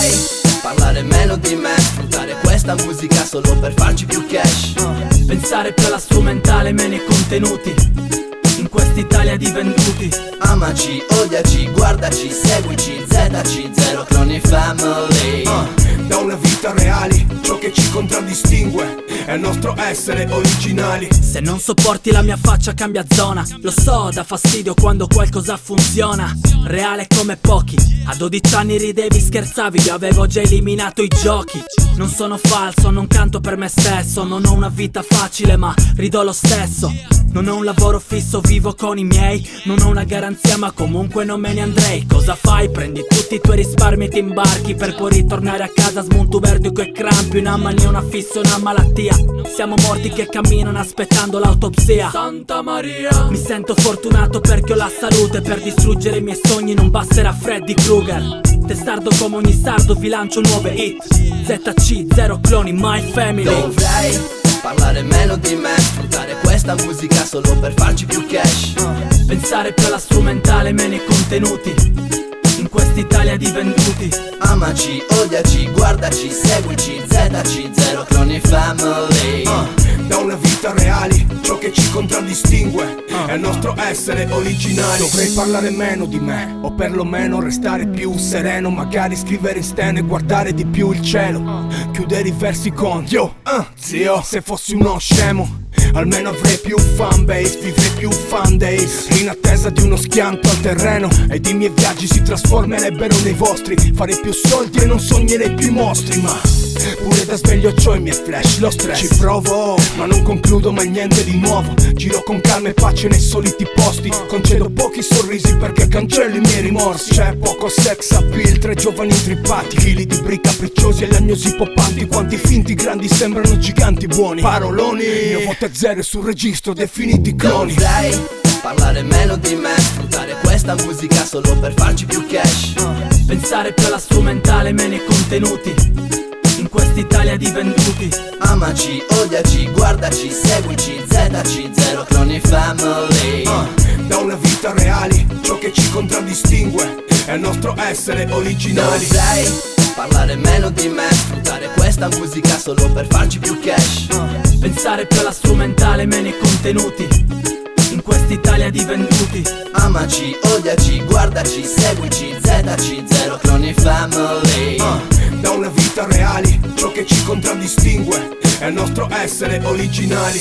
Dovrei parlare meno di me, sfruttare questa musica solo per farci più cash. Pensare più alla strumentale, meno ai contenuti in quest'Italia di venduti. Amaci, odiaci, guardaci, seguici, ZC, zero cloni family. Da una vita reali, ciò che ci contraddistingue è il nostro essere originali. Se non sopporti la mia faccia cambia zona. Lo so, dà fastidio quando qualcosa funziona. Reale come pochi. A 12 anni ridevi, scherzavi, io avevo già eliminato i giochi. Non sono falso, non canto per me stesso. Non ho una vita facile ma rido lo stesso. Non ho un lavoro fisso, vivo con i miei. Non ho una garanzia ma comunque non me ne andrei. Cosa fai? Prendi tutti i tuoi risparmi e ti imbarchi per poi ritornare a casa smontuverdico e crampi. Una mania, una fissa, una malattia. Siamo morti che camminano aspettando l'autopsia. Santa Maria. Mi sento fortunato perché ho la salute. Per distruggere i miei sogni non basterà Freddy Krueger. Testardo come ogni sardo vi lancio nuove hit. ZC, zero cloni, my family. Dovrei parlare meno di me, sfruttare questa musica solo per farci più cash. Pensare più alla strumentale, meno ai contenuti in quest'Italia di venduti. Amaci, odiaci, guardaci, seguici, ZC, zero cloni family. Da una vita reali, ciò che ci contraddistingue è il nostro essere originali. Dovrei parlare meno di me, o perlomeno restare più sereno. Magari scrivere in steno e guardare di più il cielo. Chiudere i versi con yo, zio, se fossi uno scemo almeno avrei più fanbase, vivrei più fan days. In attesa di uno schianto al terreno ed i miei viaggi si trasformerebbero nei vostri. Farei più soldi e non sognerei più i mostri. Ma pure da sveglio c'ho i miei flash, lo stress ci provo, ma non concludo mai niente di nuovo. Giro con calma e pace nei soliti posti. Concedo pochi sorrisi perché cancello i miei rimorsi. C'è poco sex appeal, 3 giovani intrippati, chili di bri capricciosi e lagnosi poppanti. Quanti finti grandi sembrano giganti buoni. Paroloni, io voto zero sul registro, definiti cloni. Dovrei parlare meno di me, sfruttare questa musica solo per farci più cash. Pensare più alla strumentale, meno ai contenuti in quest'Italia di venduti. Amaci, odiaci, guardaci, seguici, ZC, zero cloni family. Da una vita reali, ciò che ci contraddistingue è il nostro essere originali. Dovrei parlare meno di me, sfruttare questa musica solo per farci più cash. Pensare più alla strumentale, meno ai contenuti in quest'Italia di venduti. Amaci, odiaci, guardaci, seguici, ZC, zero cloni family. Da una vita reali, ciò che ci contraddistingue è il nostro essere originali.